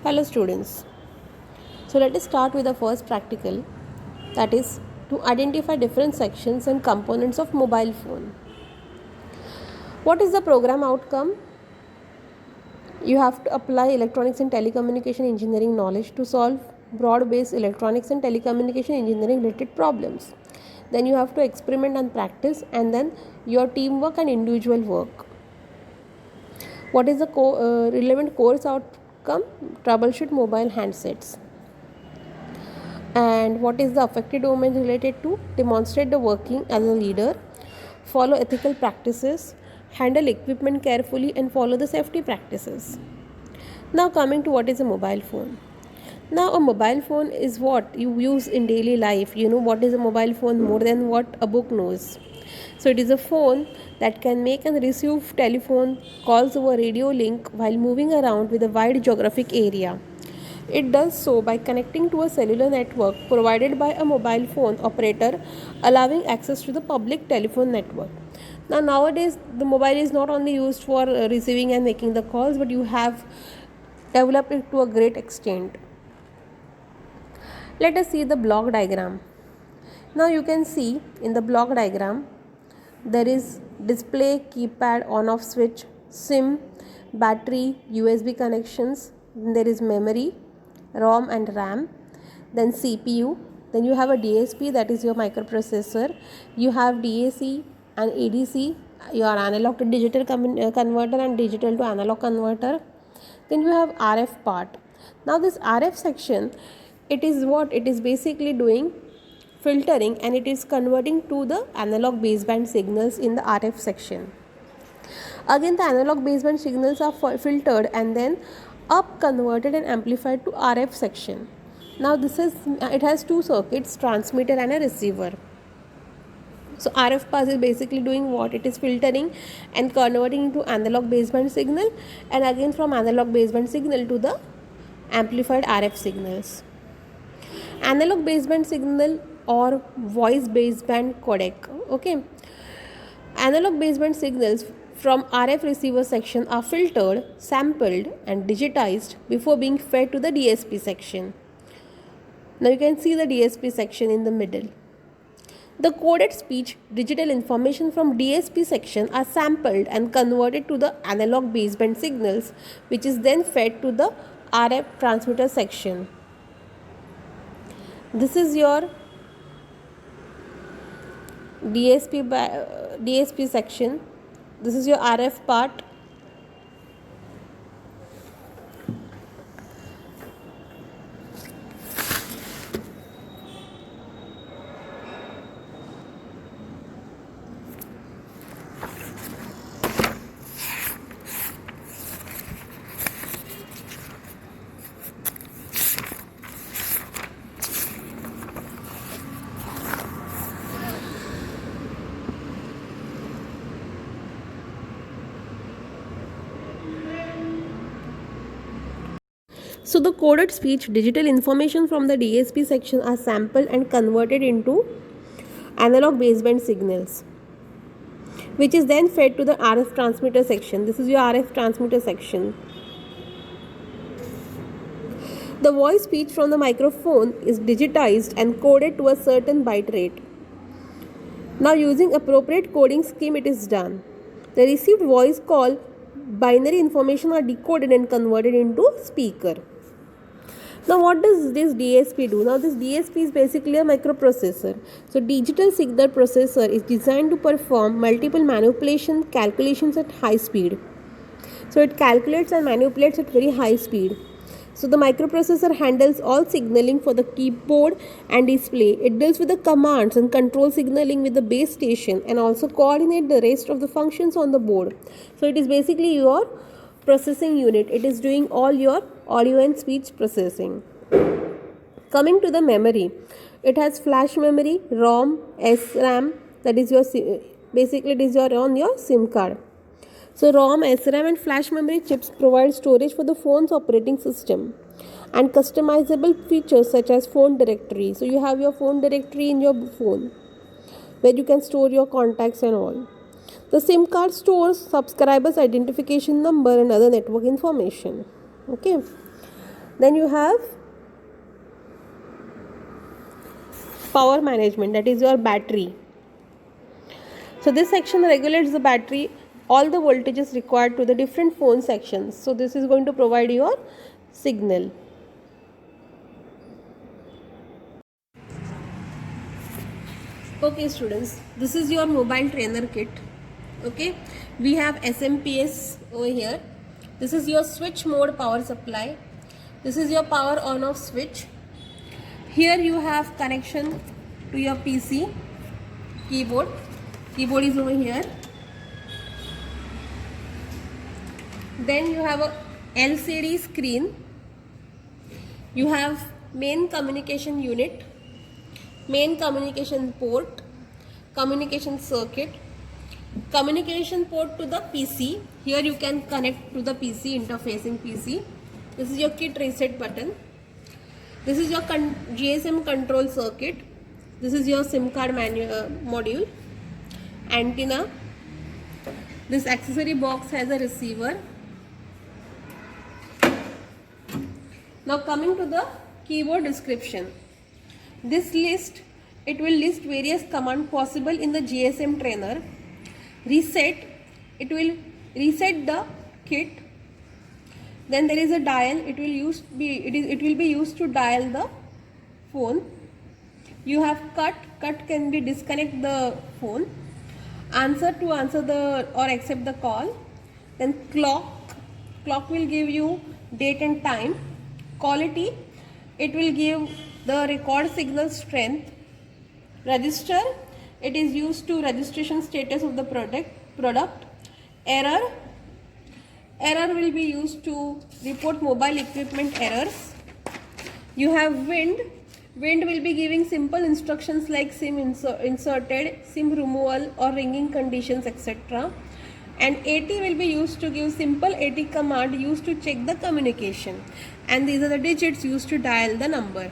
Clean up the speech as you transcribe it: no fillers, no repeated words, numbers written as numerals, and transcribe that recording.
Hello students. So let us start with the first practical, that is to identify different sections and components of mobile phone. What is the program outcome? You have to apply electronics and telecommunication engineering knowledge to solve broad-based electronics and telecommunication engineering related problems. Then you have to experiment and practice, and then your teamwork and individual work. What is the relevant course outcome? Troubleshoot mobile handsets. And what is the affected domain related to? Demonstrate the working as a leader, follow ethical practices, handle equipment carefully, and follow the safety practices. Now coming to what is a mobile phone. Now a mobile phone is what you use in daily life. You know what is a mobile phone more than what a book knows. So it is a phone that can make and receive telephone calls over radio link while moving around with a wide geographic area. It does so by connecting to a cellular network provided by a mobile phone operator, allowing access to the public telephone network. Now, nowadays, the mobile is not only used for receiving and making the calls, but you have developed it to a great extent. Let us see the block diagram. Now, you can see in the block diagram, there is display, keypad, on-off switch, SIM, battery, USB connections, then there is memory, ROM and RAM, then CPU, then you have a DSP, that is your microprocessor, you have DAC and ADC, your analog to digital converter and digital to analog converter, then you have RF part. Now this RF section, it is what it is basically doing filtering, and it is converting to the analog baseband signals in the RF section. Again, the analog baseband signals are filtered and then up converted and amplified to RF section. Now it has two circuits, transmitter and a receiver. So RF pass is basically doing what? It is filtering and converting into analog baseband signal, and again from analog baseband signal to the amplified RF signals. Analog baseband signal or voice baseband codec. Okay. Analog baseband signals from RF receiver section are filtered, sampled and digitized before being fed to the DSP section. Now you can see the DSP section in the middle. The coded speech digital information from DSP section are sampled and converted to the analog baseband signals, which is then fed to the RF transmitter section. This is your DSP section. This is your RF part. So the coded speech digital information from the DSP section are sampled and converted into analog baseband signals, which is then fed to the RF transmitter section. This is your RF transmitter section. The voice speech from the microphone is digitized and coded to a certain byte rate. Now using appropriate coding scheme it is done. The received voice call binary information are decoded and converted into speaker. Now what does this DSP do? Now this DSP is basically a microprocessor. So digital signal processor is designed to perform multiple manipulation calculations at high speed. So it calculates and manipulates at very high speed. So the microprocessor handles all signaling for the keyboard and display. It deals with the commands and control signaling with the base station, and also coordinate the rest of the functions on the board. So it is basically your processing unit. It is doing all your audio and speech processing. Coming to the memory, it has flash memory, ROM, SRAM, that is your basically it is on your SIM card. So ROM, SRAM and flash memory chips provide storage for the phone's operating system and customizable features such as phone directory. So you have your phone directory in your phone where you can store your contacts and all. The SIM card stores subscribers' identification number and other network information. Okay. Then you have power management, that is your battery. So this section regulates the battery, all the voltages required to the different phone sections. So this is going to provide your signal. Okay students, this is your mobile trainer kit. Okay, we have SMPS over here. This is your switch mode power supply. This is your power on off switch. Here you have connection to your PC keyboard. Keyboard is over here. Then you have a LCD screen. You have main communication unit, main communication port, communication circuit, communication port to the PC. Here you can connect to the PC, interfacing PC. This is your kit reset button. This is your GSM control circuit. This is your SIM card module, antenna. This accessory box has a receiver. Now coming to the keyboard description. This list, it will list various commands possible in the GSM trainer. Reset, it will reset the kit. Then there is a dial, it will be used to dial the phone. You have cut can be disconnect the phone. Answer to answer the or accept the call. Then clock will give you date and time. Quality, it will give the record signal strength. Register, it is used to registration status of the product. Error will be used to report mobile equipment errors. You have wind will be giving simple instructions like SIM inserted, SIM removal or ringing conditions, etc. And AT will be used to give simple AT command used to check the communication, and these are the digits used to dial the number.